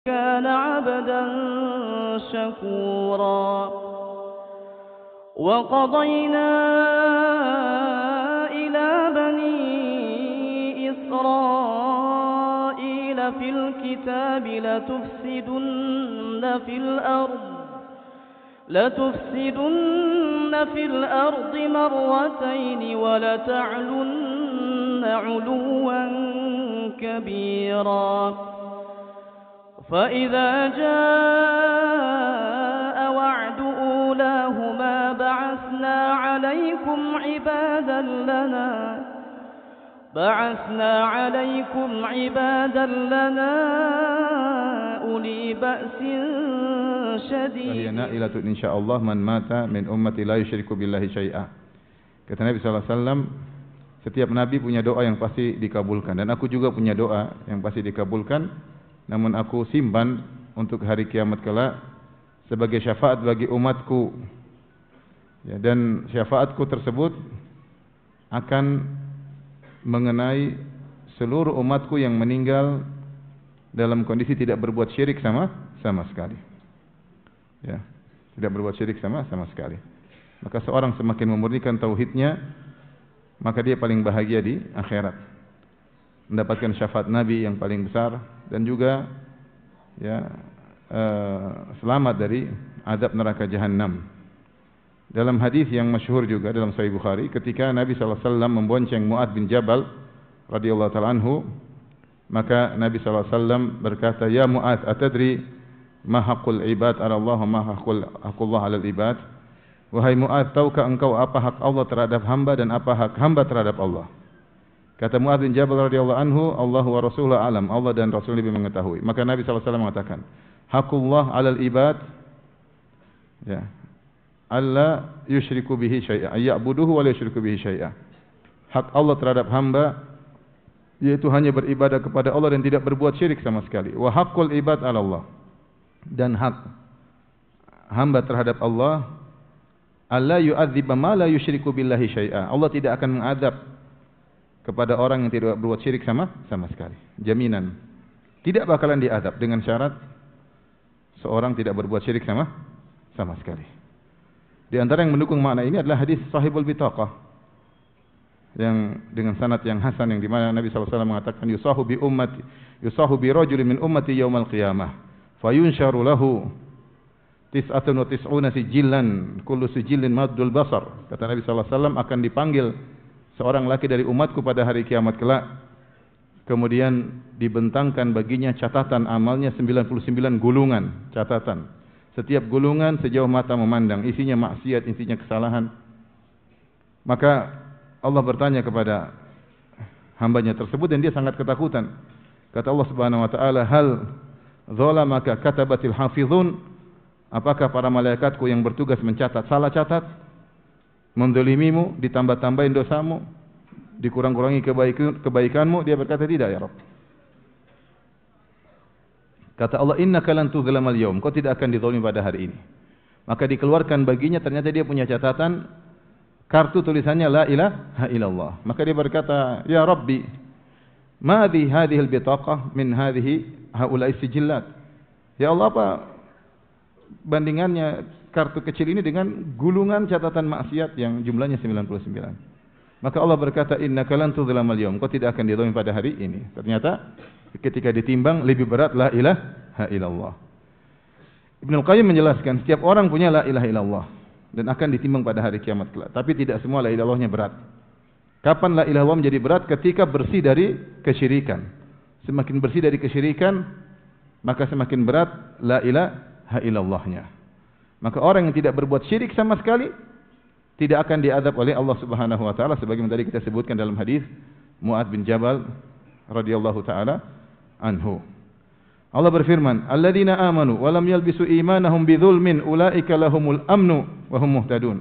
كان عبدا شكورا وقضينا إلى بني إسرائيل في الكتاب لتفسدن في الأرض مرتين ولتعلن علوا كبيرا فإذا جاء وعد أولاهما بعثنا عليكم عبادا لنا أولي بأس شديد. Hiya na'ilatun insyaallah man mata min ummati la yusyriku billahi syai'a. Kata Nabi sallallahu alaihi wasallam, setiap nabi punya doa yang pasti dikabulkan, dan aku juga punya doa yang pasti dikabulkan. Namun aku simpan untuk hari kiamat kelak sebagai syafaat bagi umatku. Ya, dan syafaatku tersebut akan mengenai seluruh umatku yang meninggal dalam kondisi tidak berbuat syirik sama sekali. Ya, tidak berbuat syirik sama sekali. Maka seorang semakin memurnikan tauhidnya, maka dia paling bahagia di akhirat, mendapatkan syafaat Nabi yang paling besar, dan juga ya selamat dari azab neraka jahanam. Dalam hadis yang masyhur juga dalam Sahih Bukhari, ketika Nabi sallallahu alaihi wasallam membonceng Mu'adz bin Jabal radhiyallahu taala anhu, maka Nabi sallallahu alaihi wasallam berkata, "Ya Mu'adz, atadri ma haqqul ibad 'ala Allah wa ma haqqullah 'ala al-ibad?" Wahai Mu'adz, tahukah engkau apa hak Allah terhadap hamba dan apa hak hamba terhadap Allah? Kata Mu'adz bin Jabal radhiyallahu anhu, Allah wa Rasuluhu alam, Allah dan Rasul lebih mengetahui. Maka Nabi sallallahu alaihi wasallam mengatakan, haqqullah 'alal ibad, ya, alla yusyriku bihi syai'a, ya'buduhu wa la yusyriku bihi syai'a. Hak Allah terhadap hamba yaitu hanya beribadah kepada Allah dan tidak berbuat syirik sama sekali. Wa haqqul ibad 'ala Allah, dan hak hamba terhadap Allah, alla yu'adziba ma la yusyriku billahi syai'a. Allah tidak akan mengadab kepada orang yang tidak berbuat syirik sama sekali. Jaminan tidak bakalan diadab, dengan syarat seorang tidak berbuat syirik sama sekali. Di antara yang mendukung makna ini adalah hadis Sahibul Bitaqah yang dengan sanad yang hasan, yang di mana Nabi sallallahu alaihi wasallam mengatakan, yusahu bi rajulin min ummati yaumal qiyamah fayunsharu lahu 99 sijillan kullu sijillin maddul basar. Kata Nabi sallallahu alaihi wasallam, akan dipanggil seorang laki dari umatku pada hari kiamat kelak, kemudian dibentangkan baginya catatan amalnya 99 gulungan catatan. Setiap gulungan sejauh mata memandang, isinya maksiat, isinya kesalahan. Maka Allah bertanya kepada hambanya tersebut, dan dia sangat ketakutan. Kata Allah Subhanahu wa taala, hal zalamaka katabatil hafizun, apakah para malaikatku yang bertugas mencatat salah catat? Mendolimimu, ditambah-tambahin dosamu, dikurang-kurangi kebaikanmu? Dia berkata, tidak ya Rabb. Kata Allah, innaka lan tuzlamal yaum, kau tidak akan dizalimi pada hari ini. Maka dikeluarkan baginya, ternyata dia punya catatan, kartu tulisannya la ilaha illallah. Maka dia berkata, ya Rabbi, ma hadhihi al-bitaqah min hadhihi haula'i sijillat. Ya Allah, apa bandingannya kartu kecil ini dengan gulungan catatan maksiat yang jumlahnya 99. Maka Allah berkata, innaka lan tuzlamal yaum, kau tidak akan dizalimi pada hari ini. Ternyata ketika ditimbang lebih berat la ilaha illallah. Ibnu Qayyim menjelaskan, setiap orang punya la ilaha illallah dan akan ditimbang pada hari kiamat kelak. Tapi tidak semua la ilaha illallahnya berat. Kapan la ilaha illallah menjadi berat? Ketika bersih dari kesyirikan. Semakin bersih dari kesyirikan, maka semakin berat la ilaha illallahnya. Maka orang yang tidak berbuat syirik sama sekali tidak akan diadab oleh Allah Subhanahu wa taala, sebagaimana tadi kita sebutkan dalam hadis Mu'adz bin Jabal radhiyallahu taala anhu. Allah berfirman, alladzina amanu wa lam yalbisu imanahum bidzulmin ulaika lahumul amnu wa hum muhtadun.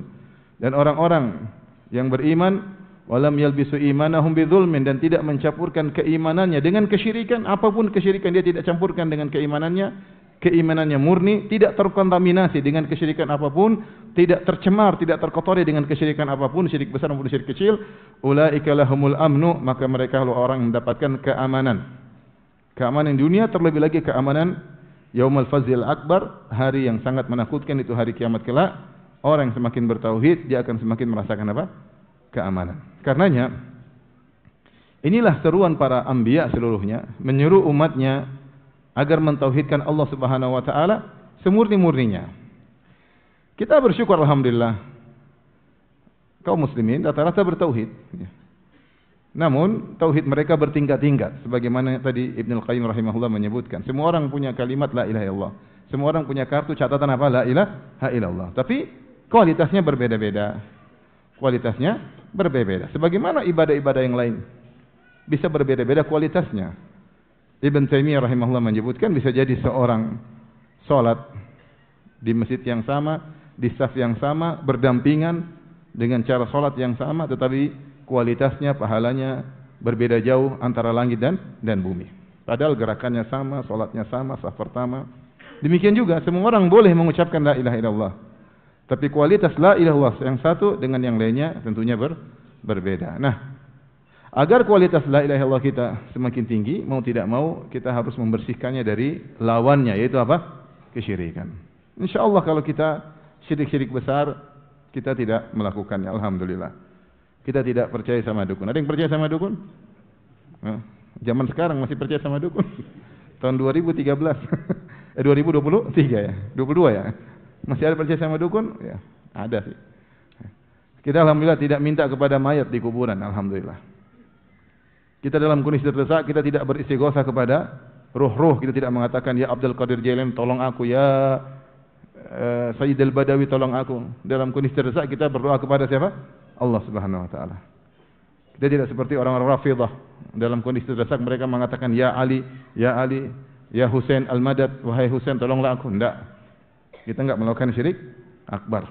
Dan orang-orang yang beriman wa lam yalbisu imanahum bidzulmin, dan tidak mencampurkan keimanannya dengan kesyirikan, apapun kesyirikan dia tidak campurkan dengan keimanannya murni, tidak terkontaminasi dengan kesyirikan apapun, tidak tercemar, tidak terkotori dengan kesyirikan apapun, syirik besar maupun syirik kecil, ulaika lahumul amnu, maka mereka orang yang mendapatkan keamanan. Keamanan dunia, terlebih lagi keamanan Yaumul Fazil Akbar, hari yang sangat menakutkan itu hari kiamat kelak. Orang yang semakin bertauhid, dia akan semakin merasakan apa? Keamanan. Karenanya, inilah seruan para anbiya seluruhnya, menyuruh umatnya agar mentauhidkan Allah Subhanahu wa taala semurni-murninya. Kita bersyukur alhamdulillah kaum muslimin rata-rata bertauhid. Namun tauhid mereka bertingkat-tingkat sebagaimana tadi Ibnu Qayyim rahimahullah menyebutkan. Semua orang punya kalimat la ilaha illallah. Semua orang punya kartu catatan apa? La ilaha illallah. Tapi kualitasnya berbeda-beda. Kualitasnya berbeda-beda. Sebagaimana ibadah-ibadah yang lain bisa berbeda-beda kualitasnya. Ibn Taimiyah rahimahullah menyebutkan bisa jadi seorang salat di masjid yang sama, di saf yang sama, berdampingan dengan cara salat yang sama, tetapi kualitasnya, pahalanya berbeda jauh antara langit dan bumi. Padahal gerakannya sama, salatnya sama, saf pertama. Demikian juga semua orang boleh mengucapkan la ilaha illallah. Tapi kualitas la ilaha illallah yang satu dengan yang lainnya tentunya berbeda. Nah, agar kualitas la ilaha illallah kita semakin tinggi, mau tidak mau kita harus membersihkannya dari lawannya, yaitu apa? Kesyirikan. Insyaallah kalau kita syirik-syirik besar, kita tidak melakukannya. Alhamdulillah. Kita tidak percaya sama dukun. Ada yang percaya sama dukun? Zaman sekarang masih percaya sama dukun. Tahun 2013. 2023 ya? 22 ya? Masih ada percaya sama dukun? Ya, ada sih. Kita alhamdulillah tidak minta kepada mayat di kuburan, alhamdulillah. Kita dalam kondisi terdesak, kita tidak beristighosa kepada ruh-ruh. Kita tidak mengatakan ya Abdul Qadir Jailani tolong aku, ya Sayyid Al-Badawi tolong aku. Dalam kondisi terdesak kita berdoa kepada siapa? Allah Subhanahu wa taala. Kita tidak seperti orang-orang Rafidhah. Dalam kondisi terdesak mereka mengatakan ya Ali, ya Husain Al-Madad, wahai Husain tolonglah aku. Tidak. Kita enggak melakukan syirik akbar.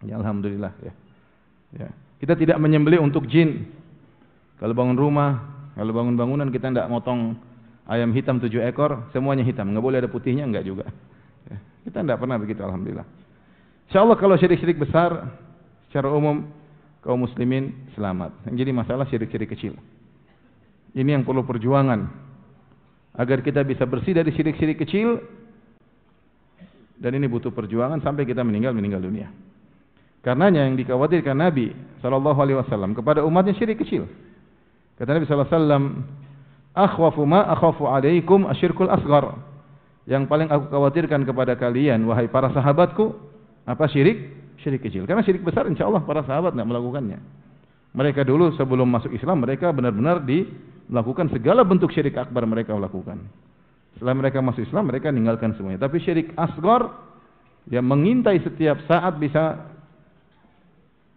Ya alhamdulillah ya. Ya. Kita tidak menyembelih untuk jin. Kalau bangun rumah, kalau bangun bangunan kita tidak motong ayam hitam 7 ekor, semuanya hitam. Enggak boleh ada putihnya, enggak juga. Ya. Kita tidak pernah begitu alhamdulillah. Insyaallah kalau syirik-syirik besar secara umum kaum muslimin selamat. Yang jadi masalah syirik-syirik kecil. Ini yang perlu perjuangan agar kita bisa bersih dari syirik-syirik kecil, dan ini butuh perjuangan sampai kita meninggal dunia. Karenanya yang dikhawatirkan Nabi SAW kepada umatnya syirik kecil. Kata Nabi SAW, akhwafu ma akhafu alaikum asyirkul asghar. Yang paling aku khawatirkan kepada kalian wahai para sahabatku, apa? Syirik kecil. Karena syirik besar insyaallah para sahabat tidak melakukannya. Mereka dulu sebelum masuk Islam mereka benar-benar melakukan segala bentuk syirik akbar mereka lakukan. Setelah mereka masuk Islam mereka meninggalkan semuanya. Tapi syirik asghar yang mengintai setiap saat bisa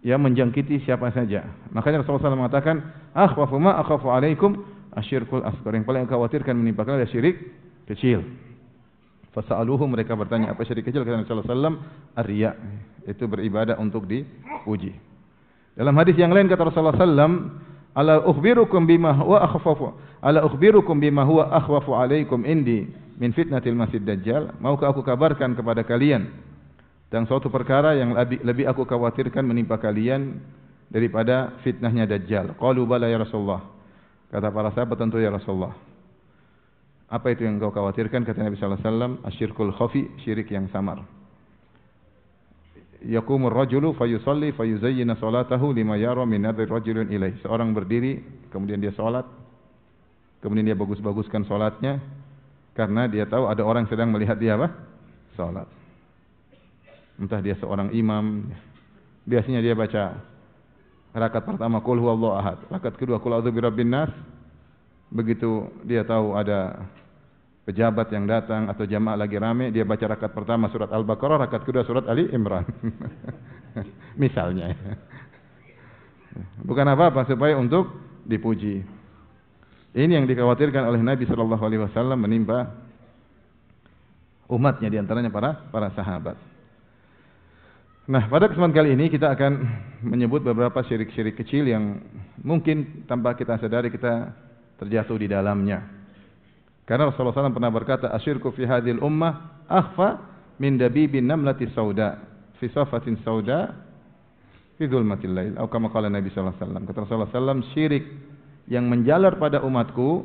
menjangkiti siapa saja. Makanya Rasulullah SAW mengatakan, akhwafu ma akhafu alaikum asyirkul asghar. Yang paling khawatirkan menimpa kalian adalah syirik kecil. Fasa'aluhu, mereka bertanya apa syirik kecil? Kata Rasulullah SAW, ar-riya, itu beribadah untuk dipuji. Dalam hadis yang lain kata Rasulullah SAW, ala ukhbirukum bima huwa akhwafu alaikum indi min fitnatil masjid dajjal. Maukah aku kabarkan kepada kalian tentang suatu perkara yang lebih aku khawatirkan menimpa kalian daripada fitnahnya dajjal? Qalu bala ya Rasulullah. Kata para sahabat, tentu ya Rasulullah. Apa itu yang kau khawatirkan? Kata Nabi sallallahu alaihi wasallam, asyirkul khafi, syirik yang samar. Yaqumur rajulu fayusalli fayuzayyina salatahu lima yara min nadhir rajulin ilaih. Seorang berdiri, kemudian dia salat, kemudian dia bagus-baguskan salatnya karena dia tahu ada orang sedang melihat dia apa? Salat. Entah dia seorang imam, biasanya dia baca rakaat pertama qul huwallahu ahad, rakaat kedua qul a'udzu birabbin nas. Begitu dia tahu ada pejabat yang datang atau jamaah lagi rame, dia baca rakaat pertama surat Al-Baqarah, rakaat kedua surat Ali Imran. Misalnya. Bukan apa-apa, supaya untuk dipuji. Ini yang dikhawatirkan oleh Nabi sallallahu alaihi wasallam menimpa umatnya, di antaranya para sahabat. Nah, pada kesempatan kali ini kita akan menyebut beberapa syirik-syirik kecil yang mungkin tanpa kita sadari kita terjatuh di dalamnya. Karena Rasulullah SAW pernah berkata, asyirku fi hadhil ummah akhfa min dabibin namlati sauda fi safatin sauda fi dhulmatil lail. Atau kama qala Nabi sallallahu alaihi wasallam. Kata Rasulullah SAW, syirik yang menjalar pada umatku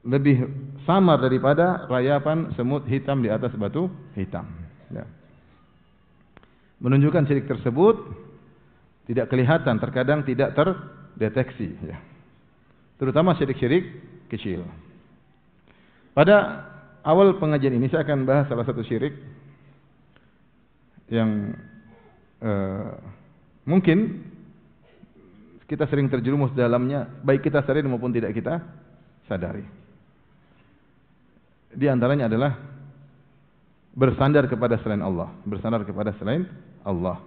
lebih samar daripada rayapan semut hitam di atas batu hitam. Ya. Menunjukkan syirik tersebut tidak kelihatan, terkadang tidak terdeteksi. Ya. Terutama syirik-syirik kecil. Pada awal pengajian ini saya akan bahas salah satu syirik yang mungkin kita sering terjerumus dalamnya, baik kita sadari maupun tidak kita sadari. Di antaranya adalah bersandar kepada selain Allah, bersandar kepada selain Allah.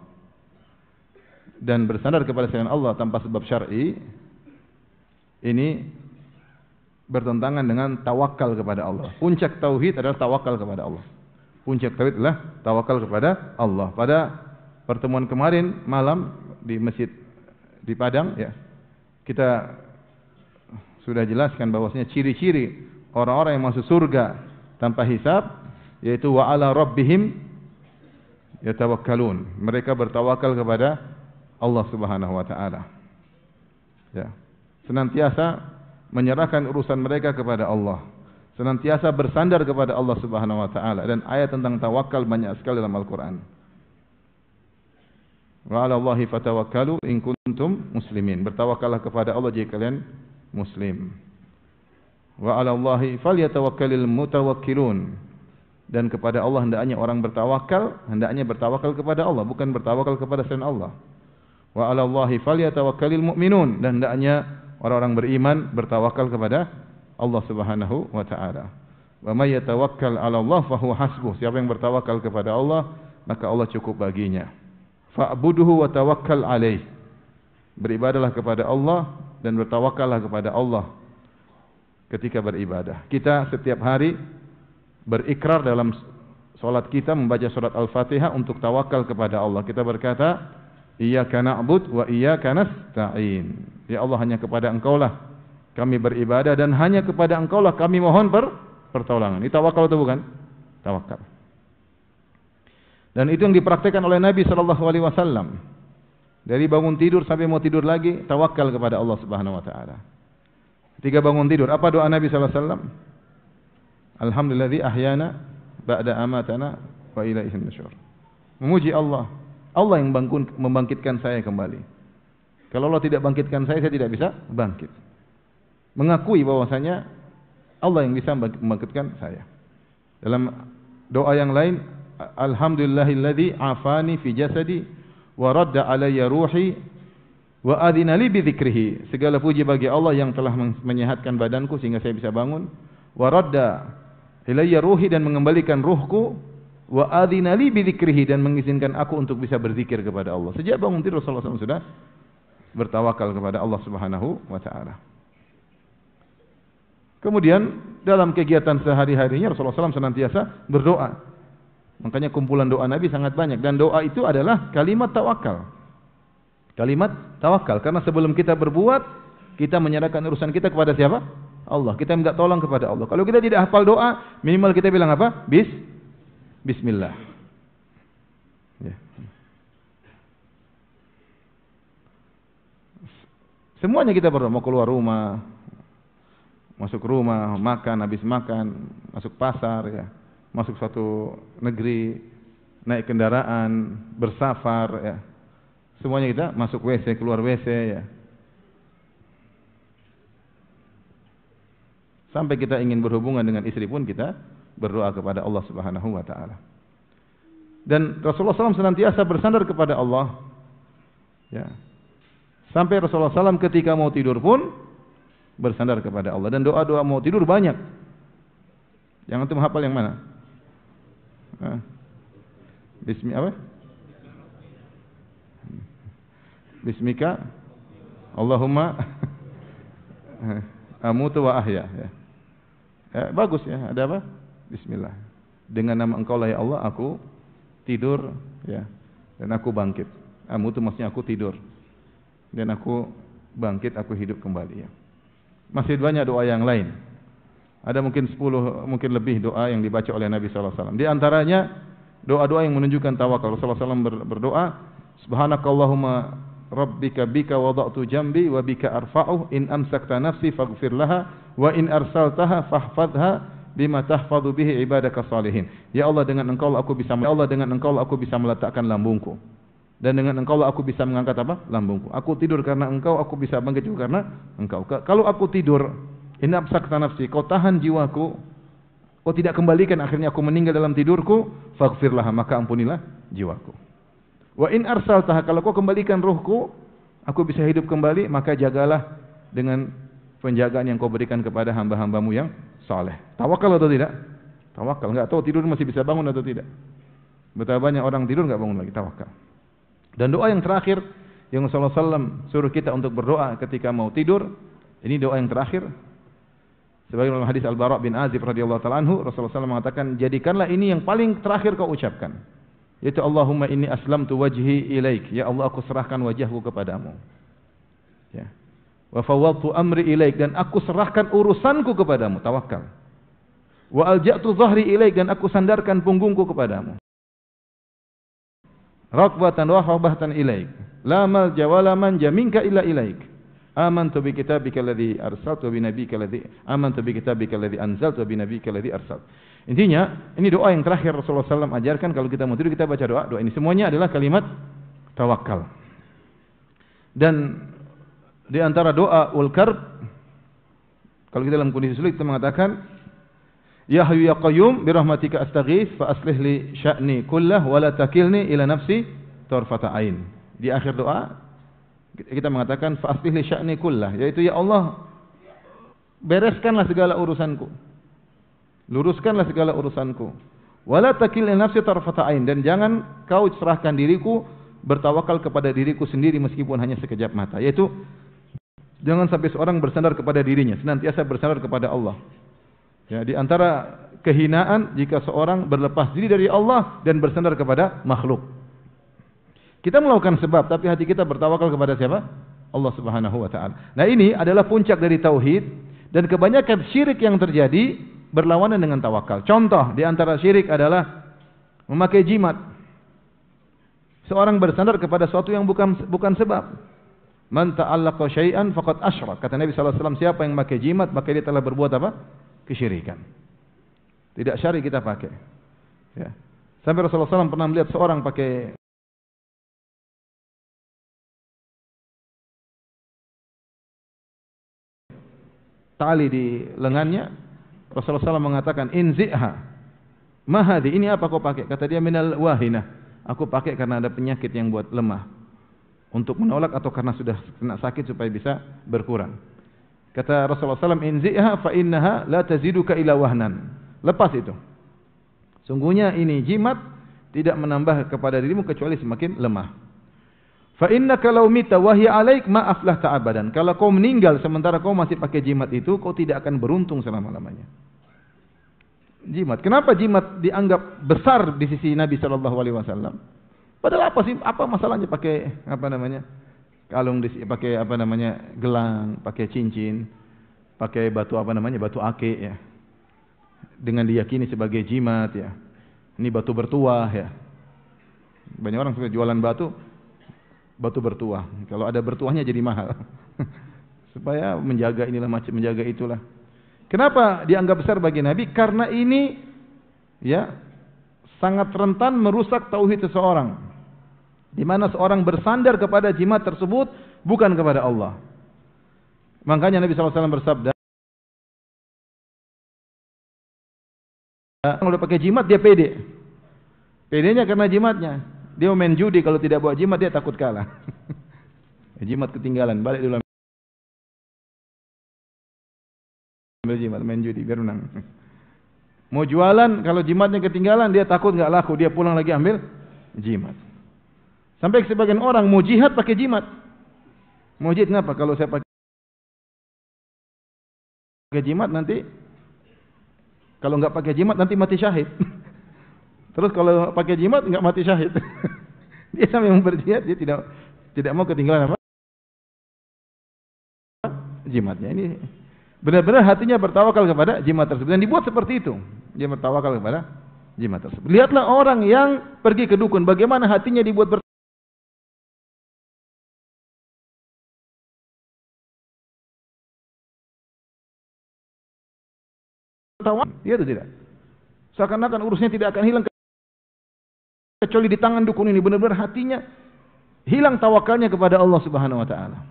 Dan bersandar kepada selain Allah tanpa sebab syar'i ini bertentangan dengan tawakal kepada Allah. Puncak tauhid adalah tawakal kepada Allah. Puncak tauhid adalah tawakal kepada Allah. Pada pertemuan kemarin malam di masjid di Padang, ya, kita sudah jelaskan bahwasanya ciri-ciri orang-orang yang masuk surga tanpa hisab, yaitu wa ala rabbihim yatawakkalun. Mereka bertawakal kepada Allah Subhanahu wa taala. Ya. Senantiasa menyerahkan urusan mereka kepada Allah. Senantiasa bersandar kepada Allah Subhanahu wa taala, dan ayat tentang tawakal banyak sekali dalam Al-Qur'an. Wa 'ala Allahi fatawakkalu in kuntum muslimin. Bertawakallah kepada Allah jika kalian muslim. Wa 'ala Allahi falyatawakkalul mutawakkilun. Dan kepada Allah hendaknya orang bertawakal, hendaknya bertawakal kepada Allah, bukan bertawakal kepada selain Allah. Wa 'ala Allahi falyatawakkalul mu'minun. Dan hendaknya orang-orang beriman bertawakal kepada Allah Subhanahu wa taala. Wa may yatawakkal 'ala Allah fa huwa hasbuh. Siapa yang bertawakal kepada Allah, maka Allah cukup baginya. Fa'buduhu wa tawakkal alaih. Beribadahlah kepada Allah dan bertawakallah kepada Allah ketika beribadah. Kita setiap hari berikrar dalam salat kita membaca surat Al-Fatihah untuk tawakal kepada Allah. Kita berkata, iyyaka na'bud wa iyyaka nasta'in. Ya Allah, hanya kepada Engkaulah kami beribadah dan hanya kepada Engkaulah kami mohon pertolongan. Ini tawakal atau bukan? Tawakal. Dan itu yang dipraktikkan oleh Nabi sallallahu alaihi wasallam. Dari bangun tidur sampai mau tidur lagi, tawakal kepada Allah Subhanahu wa taala. Ketika bangun tidur, apa doa Nabi sallallahu alaihi wasallam? Alhamdulilladzi ahyana ba'da amatana wa ilaihin nusyur. Memuji Allah. Allah yang membangkitkan saya kembali. Kalau Allah tidak bangkitkan saya tidak bisa bangkit. Mengakui bahwasanya Allah yang bisa membangkitkan saya. Dalam doa yang lain, alhamdulillahilladzi afani fi jasadi wa radda alayya ruhi wa adina li bi dzikrihi. Segala puji bagi Allah yang telah menyehatkan badanku sehingga saya bisa bangun. Wa radda ilayya ruhi, dan mengembalikan ruhku. Wa adina li bi dzikrihi, dan mengizinkan aku untuk bisa berzikir kepada Allah. Sejak bangun tidur Rasulullah SAW sudah bertawakal kepada Allah Subhanahu wa taala. Kemudian dalam kegiatan sehari-harinya Rasulullah SAW senantiasa berdoa. Makanya kumpulan doa Nabi sangat banyak, dan doa itu adalah kalimat tawakal. Kalimat tawakal, karena sebelum kita berbuat, kita menyerahkan urusan kita kepada siapa? Allah. Kita minta tolong kepada Allah. Kalau kita tidak hafal doa, minimal kita bilang apa? Bismillah. Ya. Semuanya kita berdoa, mau keluar rumah, masuk rumah, makan, habis makan, masuk pasar, ya, masuk suatu negeri, naik kendaraan, bersafar, ya. Semuanya kita masuk WC, keluar WC, ya. Sampai kita ingin berhubungan dengan istri pun kita berdoa kepada Allah Subhanahu wa taala. Dan Rasulullah SAW senantiasa bersandar kepada Allah. Ya. Sampai Rasulullah SAW ketika mau tidur pun bersandar kepada Allah. Dan doa-doa mau tidur banyak. Yang antum hafal yang mana? Apa? Bismika Allahumma amutu wa ahya. Ya. Bagus ya. Ada apa? Bismillah. Dengan nama Engkau lah ya Allah aku tidur, ya, dan aku bangkit. Amutu maksudnya aku tidur dan aku bangkit, aku hidup kembali, ya. Masih banyak doa yang lain. Ada mungkin 10, mungkin lebih doa yang dibaca oleh Nabi sallallahu alaihi wasallam. Di antaranya doa-doa yang menunjukkan tawakal. Rasulullah SAW berdoa, Subhanakallahumma rabbika bika wada'tu jambi wa bika arfa'uh in amsakta nafsi faghfir laha wa in arsaltaha fahfadha bima tahfadhu bihi ibadaka salihin. Ya Allah, dengan Engkau lah aku bisa meletakkan lambungku. Dan dengan Engkau lah aku bisa mengangkat apa? Lambungku. Aku tidur karena Engkau, aku bisa bangkit juga karena Engkau. Kalau aku tidur, in amsakta nafsi, kau tahan jiwaku, kau tidak kembalikan, akhirnya aku meninggal dalam tidurku, faghfir laha, maka ampunilah jiwaku. Wa in arsaltaha, kalau kau kembalikan ruhku, aku bisa hidup kembali, maka jagalah dengan penjagaan yang kau berikan kepada hamba-hambamu yang saleh. Tawakal atau tidak? Tawakal. Enggak tahu tidur masih bisa bangun atau tidak. Betapa banyak orang tidur enggak bangun lagi. Tawakal. Dan doa yang terakhir yang Rasulullah SAW suruh kita untuk berdoa ketika mau tidur, ini doa yang terakhir. Sebagaimana hadis Al-Bara' bin Azib radhiyallahu ta'ala anhu, Rasulullah SAW mengatakan, jadikanlah ini yang paling terakhir kau ucapkan. Yaitu Allahumma inni aslamtu wajhi ilaik. Ya Allah, aku serahkan wajahku kepadamu. Ya. Wa fawwadtu amri ilaik, dan aku serahkan urusanku kepadamu. Tawakal. Wa alja'tu dhahri ilaik, dan aku sandarkan punggungku kepadamu. Raqbatan wa rahbatan ilaik. La malja wa la manja minka illa ilaik. Amantu bi kitabika alladhi arsaltu bi nabiyyika alladhi amantu bi kitabika alladhi anzaltu bi nabiyyika alladhi arsaltu. Intinya, ini doa yang terakhir Rasulullah SAW ajarkan kalau kita mau tidur kita baca doa. Doa ini semuanya adalah kalimat tawakal. Dan di antara doa ul karb, kalau kita dalam kondisi sulit kita mengatakan, ya hayyu ya qayyum bi rahmatika astaghits fa aslih li sya'ni kullah wa la takilni ila nafsi tarfata ain. Di akhir doa kita mengatakan fa aslih li sya'ni kullah, yaitu ya Allah, bereskanlah segala urusanku. Luruskanlah segala urusanku. Wala takilni nafsi tarfata ain, dan jangan kau serahkan diriku bertawakal kepada diriku sendiri meskipun hanya sekejap mata. Yaitu jangan sampai seorang bersandar kepada dirinya, senantiasa bersandar kepada Allah. Ya, di antara kehinaan jika seorang berlepas diri dari Allah dan bersandar kepada makhluk. Kita melakukan sebab, tapi hati kita bertawakal kepada siapa? Allah Subhanahu wa taala. Nah, ini adalah puncak dari tauhid, dan kebanyakan syirik yang terjadi berlawanan dengan tawakal. Contoh di antara syirik adalah memakai jimat. Seorang bersandar kepada sesuatu yang bukan sebab. Man ta'allaqa syai'an faqad asyrak. Kata Nabi sallallahu alaihi wasallam, siapa yang memakai jimat maka dia telah berbuat apa? Kesyirikan. Tidak syar'i kita pakai. Ya. Sampai Rasulullah SAW pernah melihat seorang pakai tali di lengannya. Rasulullah SAW mengatakan, inzi'ha. Mahadi, ini apa kau pakai? Kata dia, minal wahinah. Aku pakai karena ada penyakit yang buat lemah. Untuk menolak atau karena sudah kena sakit supaya bisa berkurang. Kata Rasulullah SAW, inzi'ha fa innaha la taziduka ila wahnan. Lepas itu. Sungguhnya ini jimat tidak menambah kepada dirimu kecuali semakin lemah. Fa innaka law mita wa hiya 'alaik ma aflahta abadan. Kalau kau meninggal sementara kau masih pakai jimat itu, kau tidak akan beruntung selama-lamanya. Jimat. Kenapa jimat dianggap besar di sisi Nabi sallallahu alaihi wasallam? Padahal apa sih? Apa masalahnya pakai kalung, pakai gelang, pakai cincin, pakai batu batu ake ya. Dengan diyakini sebagai jimat ya. Ini batu bertuah ya. Banyak orang suka jualan batu bertuah. Kalau ada bertuahnya jadi mahal. Supaya menjaga inilah macam menjaga itulah. Kenapa dianggap besar bagi Nabi? Karena ini ya sangat rentan merusak tauhid seseorang. Di mana seorang bersandar kepada jimat tersebut bukan kepada Allah. Makanya Nabi SAW bersabda, kalau udah pakai jimat dia pede. Pedenya karena jimatnya. Dia main judi, kalau tidak bawa jimat dia takut kalah. Jimat ketinggalan, balik dulu ambil jimat, main judi biar menang. Mau jualan, kalau jimatnya ketinggalan dia takut nggak laku, dia pulang lagi ambil jimat. Sampai sebagian orang mau jihad pakai jimat. Mau jihad kenapa? Kalau saya pakai jimat nanti, kalau nggak pakai jimat nanti mati syahid. Terus kalau pakai jimat enggak mati syahid. Dia sampai berjihad, dia tidak mau ketinggalan apa? Jimatnya. Ini benar-benar hatinya bertawakal kepada jimat tersebut. Dan dibuat seperti itu. Dia bertawakal kepada jimat tersebut. Lihatlah orang yang pergi ke dukun, bagaimana hatinya dibuat bertawakal. Iya atau tidak? Seakan-akan urusnya tidak akan hilang kecuali di tangan dukun ini. Benar-benar hatinya hilang tawakalnya kepada Allah Subhanahu wa taala.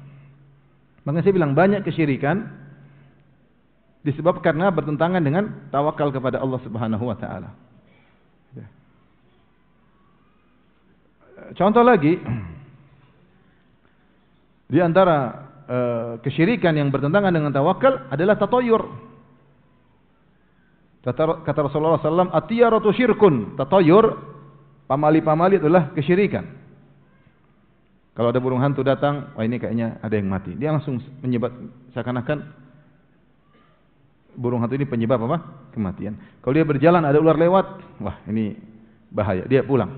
Makanya saya bilang banyak kesyirikan disebabkan karena bertentangan dengan tawakal kepada Allah Subhanahu wa taala. Contoh lagi, di antara kesyirikan yang bertentangan dengan tawakal adalah tatayur. Kata Rasulullah SAW, at-tiyaratu syirkun. Tatayur, pamali-pamali adalah kesyirikan. Kalau ada burung hantu datang, wah ini kayaknya ada yang mati. Dia langsung menyebab, seakan-akan burung hantu ini penyebab apa? Kematian. Kalau dia berjalan ada ular lewat, wah ini bahaya. Dia pulang,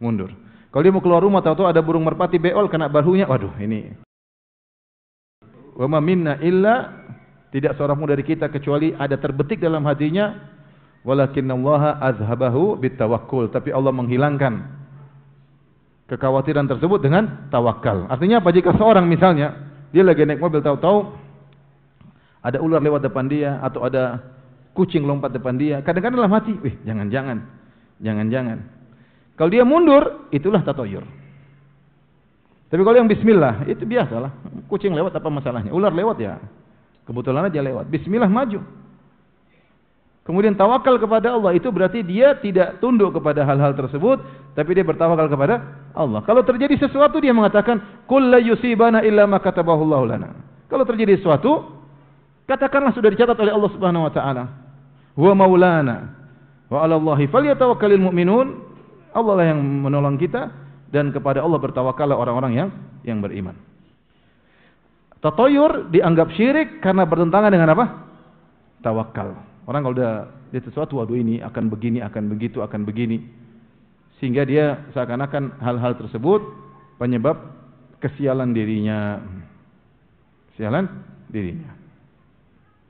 mundur. Kalau dia mau keluar rumah, tahu-tahu ada burung merpati beol kena bahunya, waduh ini. Wa ma minna illa, tidak seorang pun dari kita kecuali ada terbetik dalam hatinya, walakinallaha azhabahu bitawakkul, tapi Allah menghilangkan kekhawatiran tersebut dengan tawakal. Artinya apa? Jika seorang misalnya dia lagi naik mobil, tahu-tahu ada ular lewat depan dia atau ada kucing lompat depan dia, kadang-kadang dalam hati, wih jangan-jangan. Kalau dia mundur, itulah tatayur. Tapi kalau yang bismillah, itu biasalah. Kucing lewat apa masalahnya? Ular lewat ya, kebetulan aja lewat. Bismillah maju. Kemudian tawakal kepada Allah, itu berarti dia tidak tunduk kepada hal-hal tersebut, tapi dia bertawakal kepada Allah. Kalau terjadi sesuatu, dia mengatakan, "Qul la yusibana illa ma katabahullahu lana." Kalau terjadi sesuatu, katakanlah sudah dicatat oleh Allah Subhanahu wa taala. Huwa maulana wa 'ala Allahi falyatawakkalul mu'minun. Allah lah yang menolong kita, dan kepada Allah bertawakallah orang-orang yang beriman. Tatayur dianggap syirik karena bertentangan dengan apa? Tawakal. Orang kalau udah lihat sesuatu, waduh ini akan begini, akan begitu, akan begini, sehingga dia seakan-akan hal-hal tersebut penyebab kesialan dirinya. Sialan dirinya.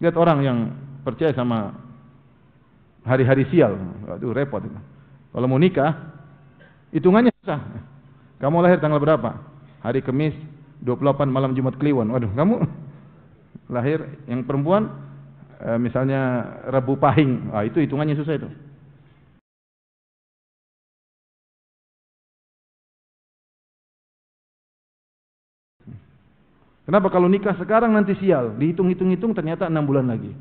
Lihat orang yang percaya sama hari-hari sial, waduh repot itu. Kalau mau nikah, hitungannya susah. Kamu lahir tanggal berapa? Hari Kamis 28 malam Jumat Kliwon. Waduh, kamu lahir yang perempuan misalnya Rabu Pahing. Ah, itu hitungannya susah itu. Kenapa kalau nikah sekarang nanti sial? Dihitung-hitung ternyata 6 bulan lagi.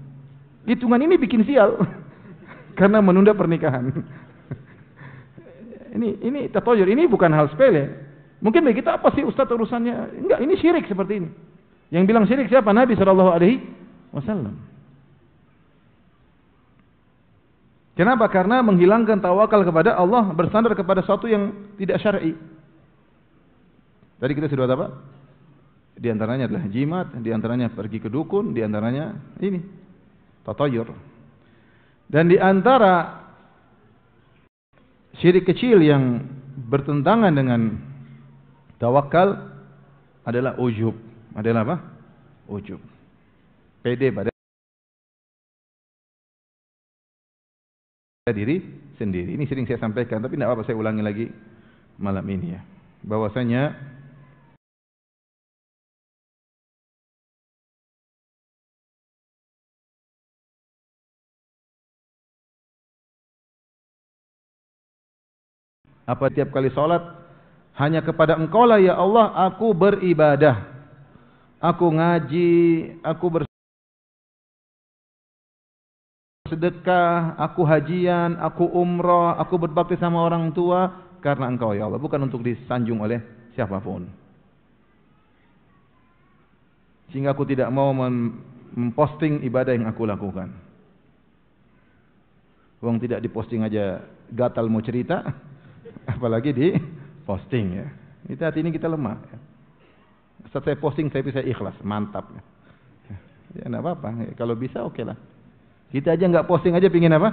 Hitungan ini bikin sial. Karena menunda pernikahan. Ini tatayur, ini bukan hal sepele. Mungkin bagi kita apa sih Ustaz urusannya? Enggak, ini syirik seperti ini. Yang bilang syirik siapa? Nabi SAW. Kenapa? Karena menghilangkan tawakal kepada Allah, bersandar kepada sesuatu yang tidak syar'i. Tadi kita sudah apa? Di antaranya adalah jimat, di antaranya pergi ke dukun, di antaranya ini tatayur. Dan di antara syirik kecil yang bertentangan dengan tawakal adalah ujub. Adalah apa? Ujub. Pede pada diri sendiri. Ini sering saya sampaikan, tapi tidak apa-apa saya ulangi lagi malam ini ya. Bahwasanya apa tiap kali sholat hanya kepada Engkau lah ya Allah aku beribadah, aku ngaji, aku bersedekah, aku hajian, aku umrah, aku berbakti sama orang tua karena Engkau ya Allah, bukan untuk disanjung oleh siapapun. Sehingga aku tidak mau memposting ibadah yang aku lakukan. Wong tidak diposting aja gatal mau cerita, apalagi di posting ya. Itu hati ini kita lemah. Saat saya posting saya bisa ikhlas, mantap. Ya enggak apa-apa, kalau bisa oke lah. Kita aja enggak posting aja pingin apa?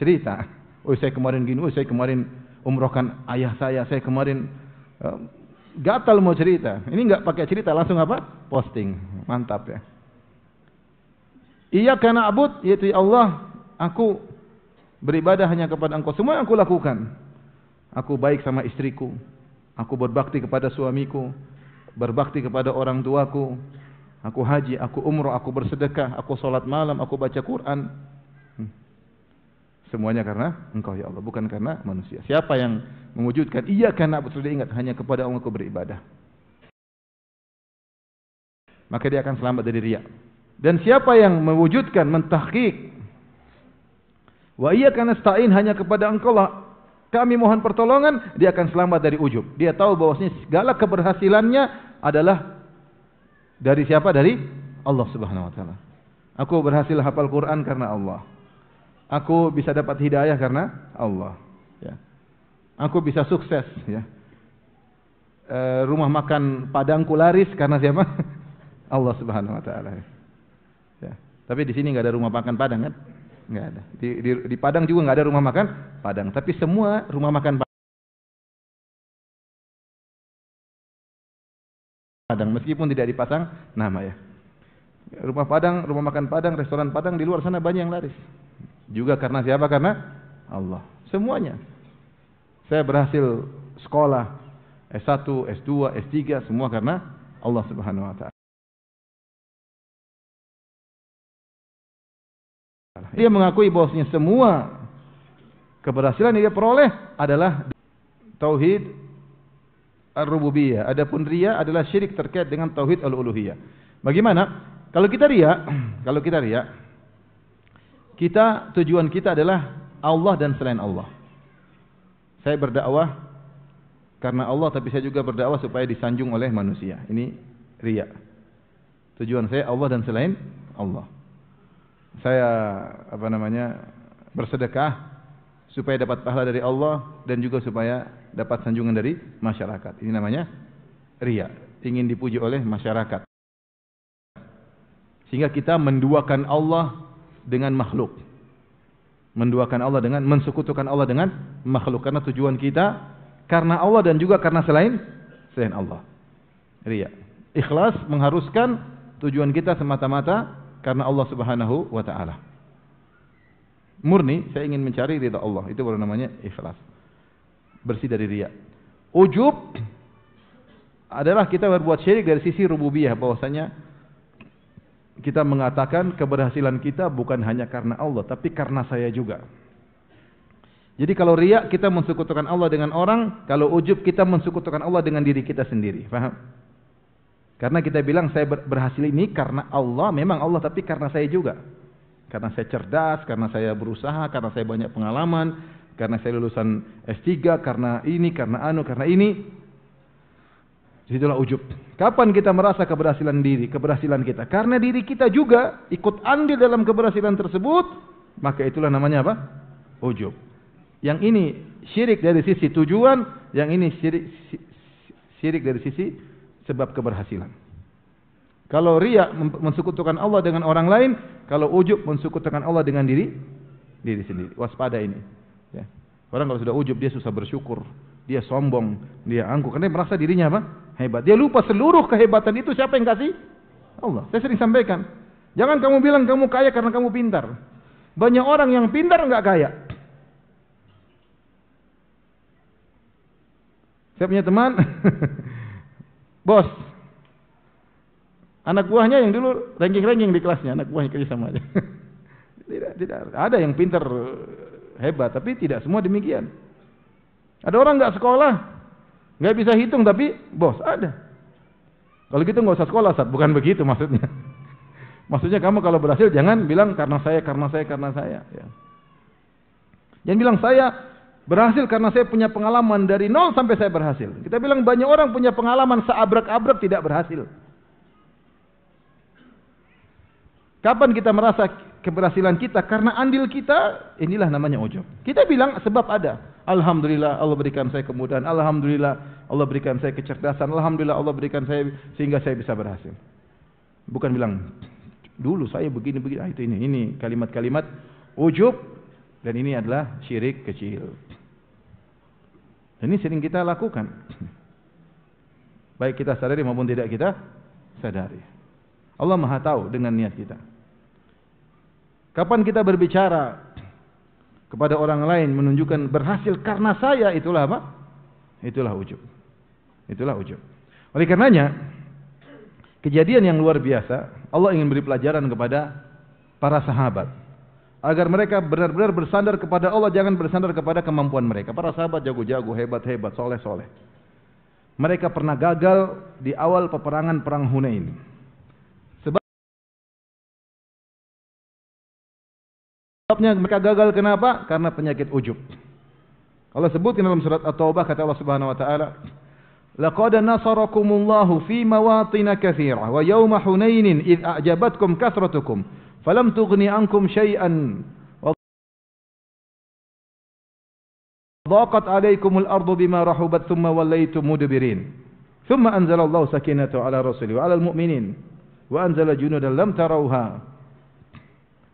Cerita. Oh saya kemarin gini, oh saya kemarin umrohkan ayah saya kemarin gatal mau cerita. Ini enggak pakai cerita, langsung apa? Posting. Mantap ya. Iyyaka na'budu, yaitu Allah, aku beribadah hanya kepada Engkau. Semua yang aku lakukan. Aku baik sama istriku, aku berbakti kepada suamiku, berbakti kepada orang tuaku, aku haji, aku umrah, aku bersedekah, aku salat malam, aku baca Quran. Semuanya karena Engkau ya Allah, bukan karena manusia. Siapa yang mewujudkan iyyaka na'budu, sudah ingat hanya kepada Allah aku beribadah, maka dia akan selamat dari riya. Dan siapa yang mewujudkan, mentahqiq wa iyyaka nasta'in, hanya kepada Engkau lah kami mohon pertolongan, dia akan selamat dari ujub. Dia tahu bahwasanya segala keberhasilannya adalah dari siapa? Dari Allah Subhanahu wa taala. Aku berhasil hafal Quran karena Allah. Aku bisa dapat hidayah karena Allah, ya. Aku bisa sukses, ya. Rumah makan Padangku laris karena siapa? Allah Subhanahu wa taala. Ya. Tapi di sini enggak ada rumah makan Padang kan? Enggak ada. Di Padang juga enggak ada rumah makan Padang, tapi semua rumah makan Padang meskipun tidak dipasang nama, ya. Rumah Padang, rumah makan Padang, restoran Padang di luar sana banyak yang laris. Juga karena siapa? Karena Allah. Semuanya. Saya berhasil sekolah S1, S2, S3 semua karena Allah Subhanahu wa taala. Dia mengakui bahwasanya semua keberhasilan yang dia peroleh adalah tauhid ar-rububiyah. Adapun riya adalah syirik terkait dengan tauhid al-uluhiyah. Bagaimana? Kalau kita riya, kita tujuan kita adalah Allah dan selain Allah. Saya berdakwah karena Allah, tapi saya juga berdakwah supaya disanjung oleh manusia. Ini riya. Tujuan saya Allah dan selain Allah. Saya bersedekah supaya dapat pahala dari Allah dan juga supaya dapat sanjungan dari masyarakat. Ini namanya riya, ingin dipuji oleh masyarakat. Sehingga kita menduakan Allah dengan makhluk. Menduakan Allah dengan, mensekutukan Allah dengan makhluk, karena tujuan kita karena Allah dan juga karena selain Allah. Riya. Ikhlas mengharuskan tujuan kita semata-mata karena Allah Subhanahu wa taala. Murni saya ingin mencari ridha Allah, itu baru namanya ikhlas. Bersih dari riya. Ujub adalah kita berbuat syirik dari sisi rububiyah, bahwasanya kita mengatakan keberhasilan kita bukan hanya karena Allah, tapi karena saya juga. Jadi kalau riya kita mensekutukan Allah dengan orang, kalau ujub kita mensekutukan Allah dengan diri kita sendiri. Paham? Karena kita bilang saya berhasil ini karena Allah, memang Allah, tapi karena saya juga. Karena saya cerdas, karena saya berusaha, karena saya banyak pengalaman, karena saya lulusan S3, karena ini, karena ini. Itulah ujub. Kapan kita merasa keberhasilan diri, keberhasilan kita? Karena diri kita juga ikut andil dalam keberhasilan tersebut, maka itulah namanya apa? Ujub. Yang ini syirik dari sisi tujuan, yang ini syirik dari sisi sebab keberhasilan. Kalau riya mensekutukan Allah dengan orang lain, kalau ujub mensekutukan Allah dengan diri sendiri. Waspada ini. Ya. Orang kalau sudah ujub dia susah bersyukur, dia sombong, dia angkuh karena dia merasa dirinya apa? Hebat. Dia lupa seluruh kehebatan itu siapa yang kasih? Allah. Saya sering sampaikan, jangan kamu bilang kamu kaya karena kamu pintar. Banyak orang yang pintar enggak kaya. Saya punya teman bos, anak buahnya yang dulu ranking-ranking di kelasnya, anak buahnya kerja sama aja. Tidak ada yang pintar hebat, tapi tidak semua demikian. Ada orang nggak sekolah, nggak bisa hitung, tapi bos ada. Kalau gitu nggak usah sekolah, Ustaz. Bukan begitu maksudnya. Maksudnya kamu kalau berhasil jangan bilang karena saya. Ya. Jangan bilang saya berhasil karena saya punya pengalaman dari nol sampai saya berhasil. Kita bilang banyak orang punya pengalaman seabrek-abrek tidak berhasil. Kapan kita merasa keberhasilan kita karena andil kita? Inilah namanya ujub. Kita bilang sebab ada. Alhamdulillah Allah berikan saya kemudahan. Alhamdulillah Allah berikan saya kecerdasan. Alhamdulillah Allah berikan saya sehingga saya bisa berhasil. Bukan bilang dulu saya begini. Itu ini kalimat-kalimat ujub, dan ini adalah syirik kecil. Dan ini sering kita lakukan. Baik kita sadari maupun tidak kita sadari. Allah Maha tahu dengan niat kita. Kapan kita berbicara kepada orang lain menunjukkan berhasil karena saya, itulah apa? Itulah ujub. Itulah ujub. Oleh karenanya kejadian yang luar biasa. Allah ingin beri pelajaran kepada para sahabat agar mereka benar-benar bersandar kepada Allah, jangan bersandar kepada kemampuan mereka. Para sahabat jago-jago, hebat-hebat, soleh-soleh. Mereka pernah gagal di awal peperangan perang Hunain. Sebabnya mereka gagal kenapa? Karena penyakit ujub. Allah sebutkan dalam surat At-Taubah, kata Allah Subhanahu wa taala, "Laqad nasarakumullahu fi mawatin katsira wa yawma Hunainin id a'jabatkum kasratukum falam tughni ankum syai'an wa dhaqat 'alaykumul ardu bima rahubat thumma wallaytum mudbirin. Thumma anzalallahu sakinatahu 'ala rasulihi wa 'alal mu'minin wa anzala junudan lam tarawha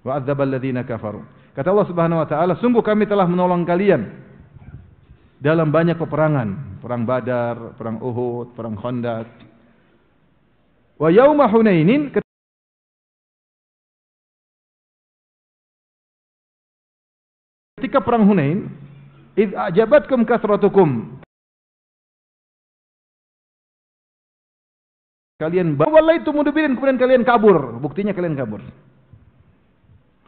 wa 'adzabal ladzina kafaru." Kata Allah Subhanahu wa taala, sungguh kami telah menolong kalian dalam banyak peperangan, perang Badar, perang Uhud, perang Khandaq. Wa yauma Hunainin, ketika perang Hunain, id a'jabatkum kasratukum, kalian wallaitum mudbirin, kemudian kalian kabur, buktinya kalian kabur.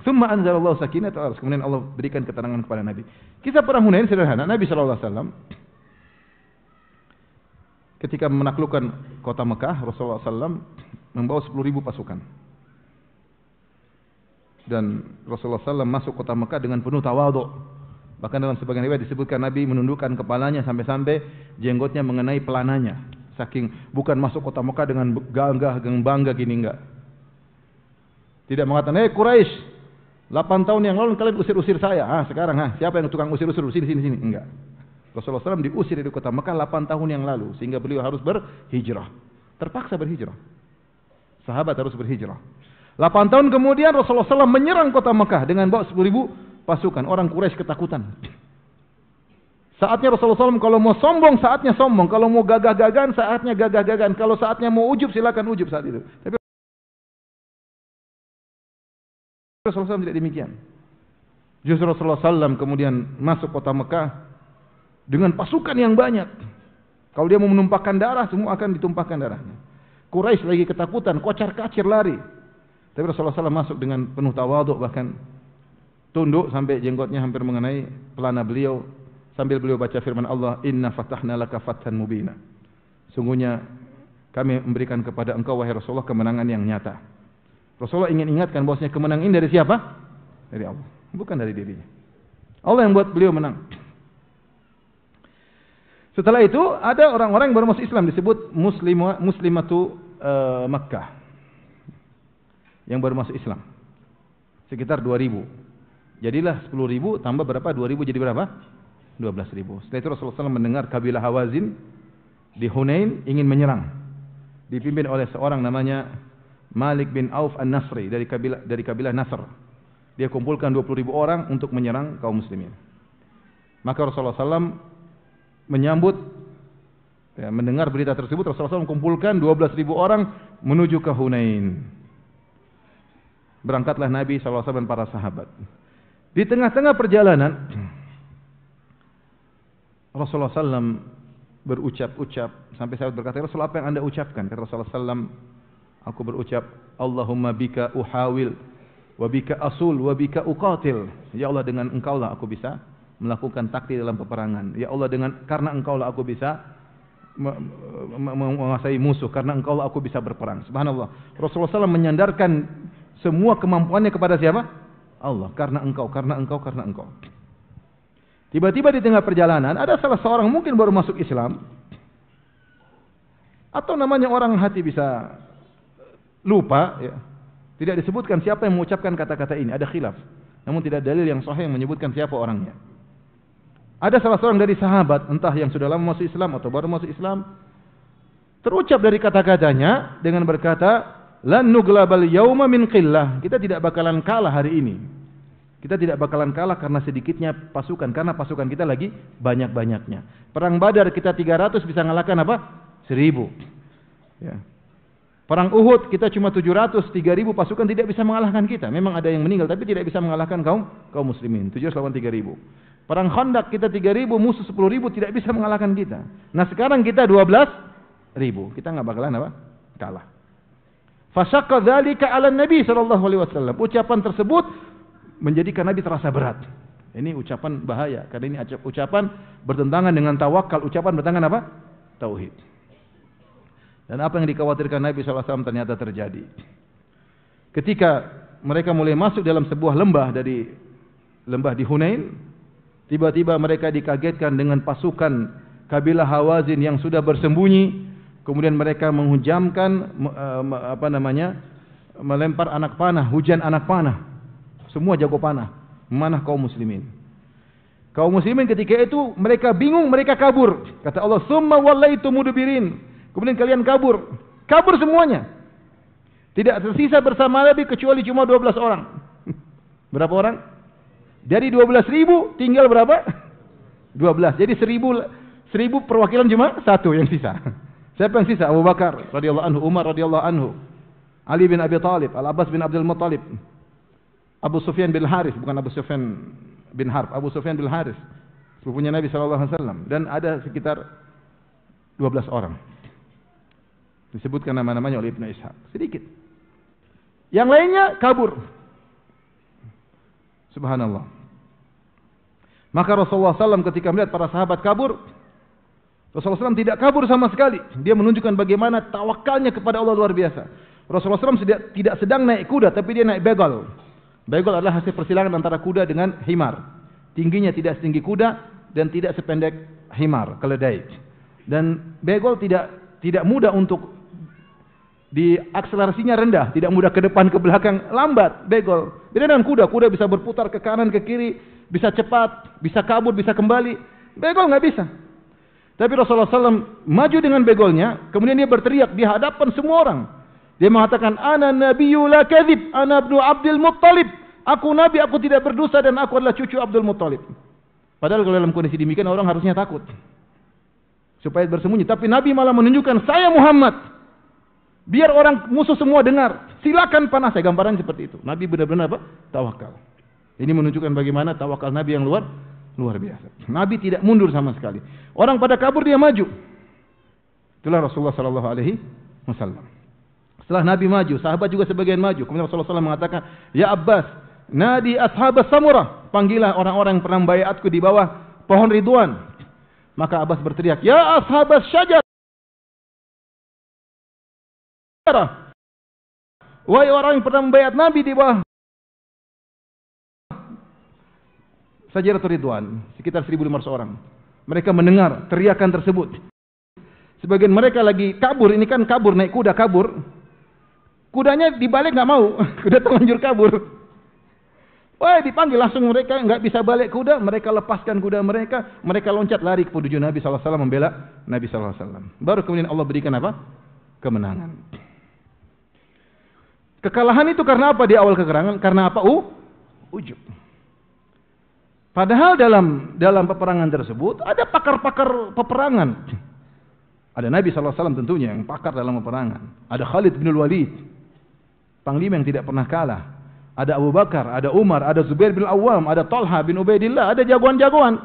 Tsumma anzalallahu sakinatahu, kemudian Allah berikan ketenangan kepada Nabi. Kisah perang Hunain sederhana. Nabi sallallahu alaihi wasallam ketika menaklukkan kota Mekah, Rasulullah SAW membawa 10.000 pasukan. Dan Rasulullah SAW masuk kota Mekah dengan penuh tawadhu. Bahkan dalam sebagian riwayat disebutkan Nabi menundukkan kepalanya sampai-sampai jenggotnya mengenai pelananya. Saking bukan masuk kota Mekah dengan gagah, dengan bangga gini, enggak. Tidak mengatakan, Quraisy, 8 tahun yang lalu kalian usir-usir saya. Sekarang siapa yang tukang usir-usir sini. Enggak. Rasulullah SAW diusir dari kota Mekah 8 tahun yang lalu sehingga beliau harus berhijrah. Terpaksa berhijrah. Sahabat harus berhijrah. 8 tahun kemudian Rasulullah SAW menyerang kota Mekah dengan bawa 10.000 pasukan. Orang Quraisy ketakutan. Saatnya Rasulullah SAW kalau mau sombong, saatnya sombong. Kalau mau gagah-gagahan, saatnya gagah-gagahan. Kalau saatnya mau ujub, silakan ujub saat itu. Tapi Rasulullah SAW tidak demikian. Justru Rasulullah SAW kemudian masuk kota Mekah dengan pasukan yang banyak. Kalau dia mau menumpahkan darah, semua akan ditumpahkan darahnya. Quraisy lagi ketakutan, kocar-kacir lari. Tapi Rasulullah SAW masuk dengan penuh tawadhu, bahkan tunduk sampai jenggotnya hampir mengenai pelana beliau, sambil beliau baca firman Allah, "Inna fatahna laka fathan mubina." Sungguhnya kami memberikan kepada engkau wahai Rasulullah kemenangan yang nyata. Rasulullah ingin ingatkan bahwasanya kemenangan ini dari siapa? Dari Allah, bukan dari dirinya. Allah yang buat beliau menang. Setelah itu ada orang-orang yang baru masuk Islam disebut muslimatu Makkah. Yang baru masuk Islam. Sekitar 2.000. Jadilah 10.000 tambah berapa? 2.000 jadi berapa? 12.000. Setelah itu Rasulullah SAW mendengar kabilah Hawazin di Hunain ingin menyerang. Dipimpin oleh seorang namanya Malik bin Auf An-Nasri dari kabilah Nasr. Dia kumpulkan 20.000 orang untuk menyerang kaum muslimin. Maka Rasulullah SAW menyambut, mendengar berita tersebut, Rasulullah SAW kumpulkan 12.000 orang menuju ke Hunain. Berangkatlah Nabi SAW dan para sahabat. Di tengah-tengah perjalanan, Rasulullah SAW berucap-ucap sampai sahabat berkata, Rasulullah, apa yang anda ucapkan? Kata Rasulullah SAW, aku berucap, Allahumma bika uhawil, wa bika asul, wa bika uqatil. Ya Allah, dengan engkau lah aku bisa melakukan taktik dalam peperangan. Ya Allah, karena engkau lah aku bisa menguasai musuh. Karena engkau lah aku bisa berperang. Subhanallah. Rasulullah SAW menyandarkan semua kemampuannya kepada siapa? Allah. Karena engkau. Tiba-tiba di tengah perjalanan ada salah seorang mungkin baru masuk Islam, atau namanya orang hati bisa lupa, ya. Tidak disebutkan siapa yang mengucapkan kata-kata ini, ada khilaf. Namun tidak dalil yang sahih yang menyebutkan siapa orangnya. Ada salah seorang dari sahabat, entah yang sudah lama masuk Islam atau baru masuk Islam, terucap dari kata-katanya dengan berkata, lan nuglabal yauma min qillah. Kita tidak bakalan kalah hari ini. Kita tidak bakalan kalah karena sedikitnya pasukan, karena pasukan kita lagi banyak-banyaknya. Perang Badar kita 300 bisa ngalahkan apa? 1.000. Ya. Perang Uhud kita cuma 700, 3.000 pasukan tidak bisa mengalahkan kita. Memang ada yang meninggal tapi tidak bisa mengalahkan kaum muslimin. 700 lawan 3.000. Perang Khandaq kita 3.000, musuh 10.000 tidak bisa mengalahkan kita. Nah sekarang kita 12.000. Kita nggak bakalan apa? Kalah. Fasyaqqa dzalika 'ala Nabi sallallahu alaihi wasallam. Ucapan tersebut menjadikan Nabi terasa berat. Ini ucapan bahaya karena ini ucapan bertentangan dengan tawakal, ucapan bertentangan apa? Tauhid. Dan apa yang dikhawatirkan Nabi sallallahu alaihi wasallam ternyata terjadi. Ketika mereka mulai masuk dalam sebuah lembah dari lembah di Hunain, tiba-tiba mereka dikagetkan dengan pasukan kabilah Hawazin yang sudah bersembunyi. Kemudian mereka menghujamkan melempar anak panah, hujan anak panah. Semua jago panah, memanah kaum muslimin. Kaum muslimin ketika itu mereka bingung, mereka kabur. Kata Allah, "Tsumma wallaitum mudbirin." Kemudian kalian kabur. Kabur semuanya. Tidak tersisa bersama Nabi kecuali cuma 12 orang. Berapa orang? Dari 12.000 tinggal berapa? 12. Jadi 1.000 perwakilan cuma satu yang sisa. Siapa yang sisa? Abu Bakar radhiyallahu anhu, Umar radhiyallahu anhu, Ali bin Abi Thalib, Al-Abbas bin Abdul Muttalib, Abu Sufyan bin Harith, bukan Abu Sufyan bin Harb, Abu Sufyan bin Harith, sepupunya Nabi sallallahu alaihi wasallam, dan ada sekitar 12 orang. Disebutkan nama-namanya oleh Ibnu Ishaq. Sedikit. Yang lainnya kabur. Subhanallah. Maka Rasulullah SAW ketika melihat para sahabat kabur, Rasulullah SAW tidak kabur sama sekali. Dia menunjukkan bagaimana tawakalnya kepada Allah luar biasa. Rasulullah SAW tidak sedang naik kuda, tapi dia naik begal. Begal adalah hasil persilangan antara kuda dengan himar. Tingginya tidak setinggi kuda dan tidak sependek himar, keledai. Dan begal tidak mudah untuk akselerasinya rendah, tidak mudah ke depan ke belakang, lambat begal. Beda dengan kuda, kuda bisa berputar ke kanan ke kiri, bisa cepat, bisa kabur, bisa kembali. Begal nggak bisa. Tapi Rasulullah SAW maju dengan begolnya, kemudian dia berteriak di hadapan semua orang. Dia mengatakan, "Ana nabiyyu la kadzib, ana ibnu Abdul Muttalib." Aku nabi, aku tidak berdosa dan aku adalah cucu Abdul Muttalib. Padahal kalau dalam kondisi demikian orang harusnya takut. Supaya bersembunyi, tapi Nabi malah menunjukkan, "Saya Muhammad." Biar orang musuh semua dengar. Silakan panah saya, gambaran seperti itu. Nabi benar-benar apa? Tawakal. Ini menunjukkan bagaimana tawakal Nabi yang luar biasa. Nabi tidak mundur sama sekali. Orang pada kabur, dia maju. Itulah Rasulullah sallallahu alaihi wasallam. Setelah Nabi maju, sahabat juga sebagian maju. Kemudian Rasulullah SAW mengatakan, "Ya Abbas, nadi ashabas samurah." Panggillah orang-orang yang pernah membayatku di bawah pohon Ridwan. Maka Abbas berteriak, "Ya ashabas syajar." Wahai orang yang pernah membayat Nabi di bawah Sajaratul Ridwan, sekitar 1.500 orang. Mereka mendengar teriakan tersebut. Sebagian mereka lagi kabur, ini kan kabur, naik kuda kabur. Kudanya dibalik nggak mau, kuda terlanjur kabur. Wah, dipanggil langsung, mereka nggak bisa balik kuda, mereka lepaskan kuda mereka, mereka loncat lari ke menuju Nabi SAW membela Nabi SAW. Baru kemudian Allah berikan apa? Kemenangan. Kekalahan itu karena apa di awal kekerangan? Karena apa? Ujub. Padahal dalam peperangan tersebut ada pakar-pakar peperangan. Ada Nabi SAW tentunya yang pakar dalam peperangan. Ada Khalid bin Walid, panglima yang tidak pernah kalah. Ada Abu Bakar, ada Umar, ada Zubair bin Awam, ada Talha bin Ubaidillah, ada jagoan-jagoan.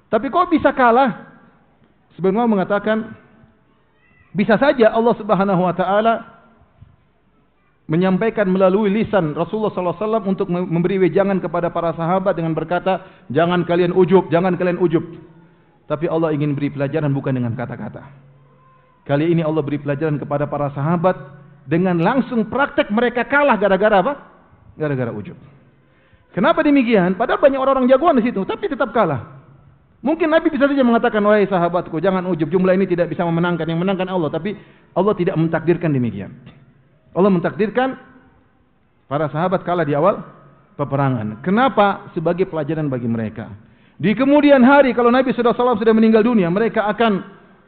Tapi kok bisa kalah? Sebenarnya mengatakan bisa saja Allah Subhanahu wa taala menyampaikan melalui lisan Rasulullah SAW untuk memberi wejangan kepada para sahabat dengan berkata, "Jangan kalian ujub, jangan kalian ujub." Tapi Allah ingin beri pelajaran bukan dengan kata-kata. Kali ini Allah beri pelajaran kepada para sahabat dengan langsung praktek mereka kalah gara-gara apa? Gara-gara ujub. Kenapa demikian? Padahal banyak orang-orang jagoan di situ, tapi tetap kalah. Mungkin Nabi bisa saja mengatakan, "Wahai sahabatku, jangan ujub, jumlah ini tidak bisa memenangkan, yang menangkan Allah." Tapi Allah tidak mentakdirkan demikian. Allah mentakdirkan para sahabat kalah di awal peperangan. Kenapa? Sebagai pelajaran bagi mereka. Di kemudian hari kalau Nabi SAW sudah meninggal dunia, mereka akan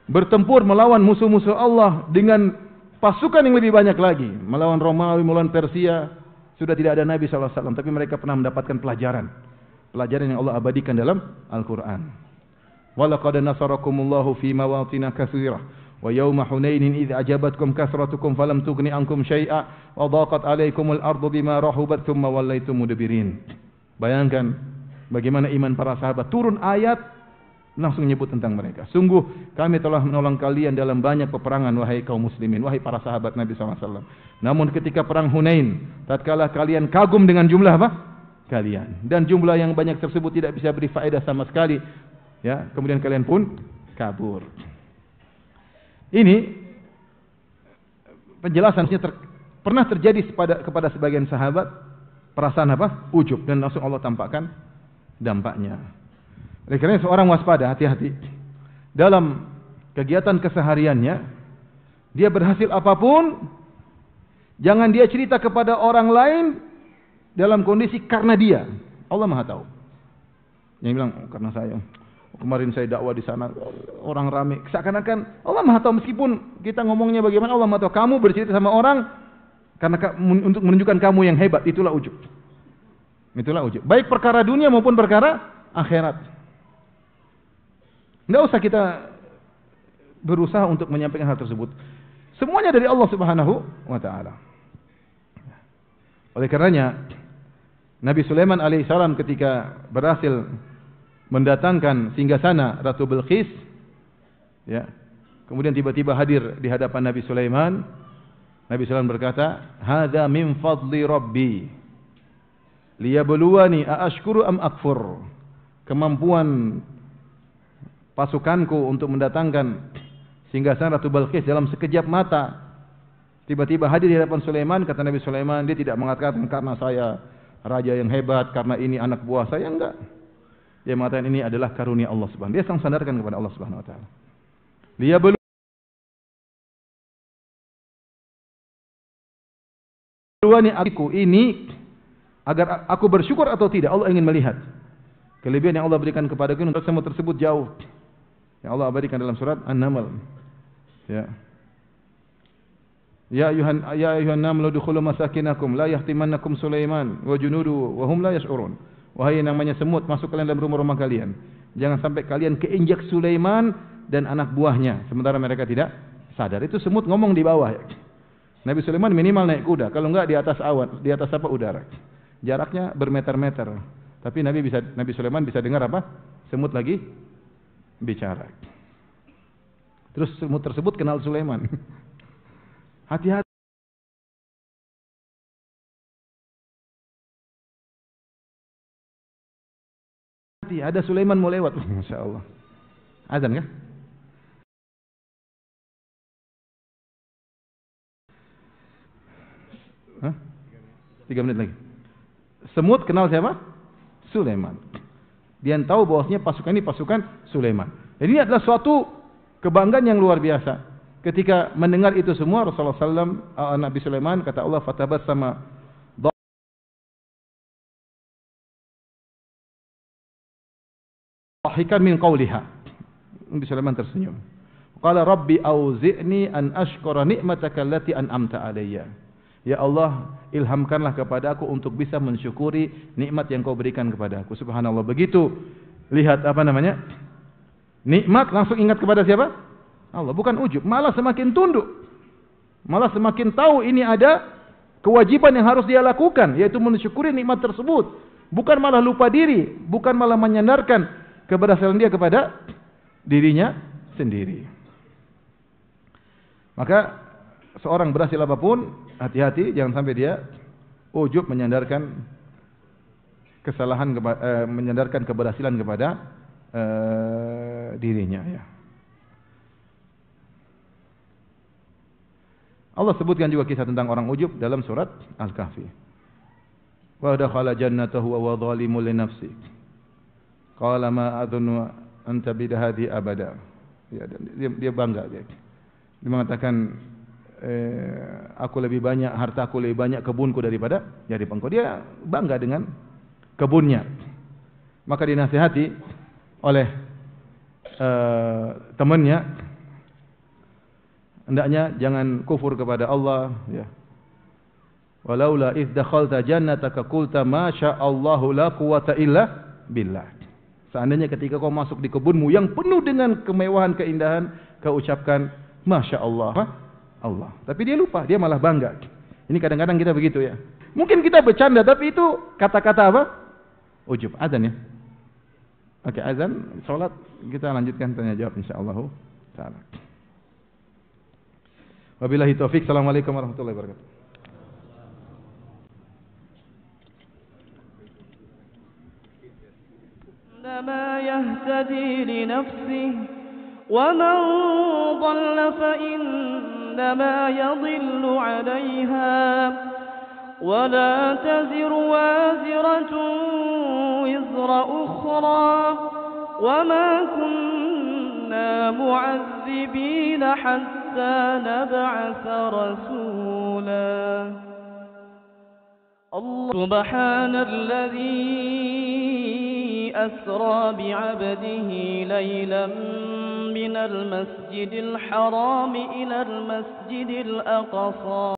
bertempur melawan musuh-musuh Allah dengan pasukan yang lebih banyak lagi. Melawan Romawi, melawan Persia. Sudah tidak ada Nabi SAW, tapi mereka pernah mendapatkan pelajaran. Pelajaran yang Allah abadikan dalam Al-Quran. وَلَقَدْ نَصَرَكُمُ اللَّهُ فِي مَوَاطِنَ كَثِيرَةٍ وَيَوْمَ حُنَيْنٍ إِذْ أَعْجَبَتْكُمْ كَثْرَتُكُمْ فَلَمْ تُغْنِ عَنْكُمْ شَيْئًا وَضَاقَتْ عَلَيْكُمُ الْأَرْضُ بِمَا رَحُبَتْ ثُمَّ وَلَّيْتُمْ مُدْبِرِينَ. Bayangkan bagaimana iman para sahabat. Turun ayat Langsung menyebut tentang mereka. Sungguh kami telah menolong kalian dalam banyak peperangan wahai kaum muslimin, wahai para sahabat Nabi SAW. Namun ketika perang Hunain, tatkala kalian kagum dengan jumlah apa? Kalian. Dan jumlah yang banyak tersebut tidak bisa beri faedah sama sekali. Ya, kemudian kalian pun kabur. Ini penjelasannya pernah terjadi kepada sebagian sahabat perasaan apa? Ujub, dan langsung Allah tampakkan dampaknya. Oleh karena seorang waspada, hati-hati dalam kegiatan kesehariannya. Dia berhasil apapun, jangan dia cerita kepada orang lain dalam kondisi karena dia. Allah Maha tahu. Yang bilang karena saya, kemarin saya dakwah di sana orang ramai. Seakan-akan Allah Maha tahu, meskipun kita ngomongnya bagaimana, Allah Maha tahu. Kamu bercerita sama orang karena untuk menunjukkan kamu yang hebat, itulah ujub. Itulah ujub. Baik perkara dunia maupun perkara akhirat. Tidak usah kita berusaha untuk menyampaikan hal tersebut. Semuanya dari Allah Subhanahu wa taala. Oleh karenanya Nabi Sulaiman alaihissalam ketika berhasil mendatangkan singgasana Ratu Bilqis, ya, kemudian tiba-tiba hadir di hadapan Nabi Sulaiman. Nabi Sulaiman berkata, "Hadza min fadli Rabbi liyabluwani aashkuru am akfur." Kemampuan pasukanku untuk mendatangkan singgasana Ratu Bilqis dalam sekejap mata. Tiba-tiba hadir di hadapan Sulaiman. Kata Nabi Sulaiman, dia tidak mengatakan karena saya raja yang hebat, karena ini anak buah saya, enggak. Dia mengatakan ini adalah karunia Allah Subhanahu. Dia sang sandarkan kepada Allah Subhanahu wa taala. Liyabluwani aku ini agar aku bersyukur atau tidak. Allah ingin melihat kelebihan yang Allah berikan kepadaku. Untuk semua tersebut jauh yang Allah abadikan dalam surat An-Naml. Ya. Ya ayuhan namlu dukhulu masakinakum la yahtimannakum Sulaiman wa junudu wa hum la yash'urun. Wahai yang namanya semut, masuk kalian dalam rumah-rumah kalian. Jangan sampai kalian keinjak Sulaiman dan anak buahnya sementara mereka tidak sadar. Itu semut ngomong di bawah. Ya. Nabi Sulaiman minimal naik kuda, kalau enggak di atas awan, di atas apa? Udara. Jaraknya bermeter-meter. Tapi Nabi Sulaiman bisa dengar apa? Semut lagi bicara. Terus semut tersebut kenal Sulaiman. Hati-hati. Ada Sulaiman mau lewat. Masya Allah. Azan kah? Hah? 3 menit lagi. Semut kenal siapa? Sulaiman. Dia tahu bahwasanya pasukan ini pasukan Sulaiman. Jadi ini adalah suatu kebanggaan yang luar biasa. Ketika mendengar itu semua, Rasulullah SAW, Nabi Sulaiman, kata Allah, fatabassama dhahikan min qawliha. Nabi Sulaiman tersenyum. Qala rabbi auzi'ni an ashkura ni'mataka allati an'amta alayya. Ya Allah, ilhamkanlah kepada aku untuk bisa mensyukuri nikmat yang kau berikan kepada aku. Subhanallah. Begitu lihat apa namanya? Nikmat langsung ingat kepada siapa? Allah. Bukan ujub, malah semakin tunduk. Malah semakin tahu ini ada kewajiban yang harus dia lakukan, yaitu mensyukuri nikmat tersebut. Bukan malah lupa diri, bukan malah menyandarkan keberhasilan dia kepada dirinya sendiri. Maka seorang berhasil apapun, hati-hati jangan sampai dia ujub menyandarkan kesalahan menyandarkan keberhasilan kepada dirinya, ya. Allah sebutkan juga kisah tentang orang ujub dalam surat Al-Kahfi. Wa dakhala jannatahu wa zalimun li nafsi. Qala ma adhunnu an tabida hadhi abada. Ya, dia bangga dia. Dia mengatakan aku lebih banyak hartaku, lebih banyak kebunku daripada engkau. Dia bangga dengan kebunnya. Maka dinasihati oleh temannya, hendaknya jangan kufur kepada Allah, ya. Walaula idh dakhalta jannataka qulta ma sya'allahu la quwwata illa billah. Seandainya ketika kau masuk di kebunmu yang penuh dengan kemewahan, keindahan, kau ucapkan masya Allah. Allah. Tapi dia lupa, dia malah bangga. Ini kadang-kadang kita begitu, ya. Mungkin kita bercanda, tapi itu kata-kata apa? Ujub. Adzan, ya. Oke, azan, salat, kita lanjutkan tanya jawab insyaallah taala. Wabillahi taufik. Assalamualaikum warahmatullahi wabarakatuh. إنما يهتدي لنفسه ومن ضل فإنما يضل عليها ولا تزر وازرة وزر أخرى وما كنا معذبين حتى نبعث رسولا. سبحان الذي أسرى بعبده ليلا من المسجد الحرام إلى المسجد الأقصى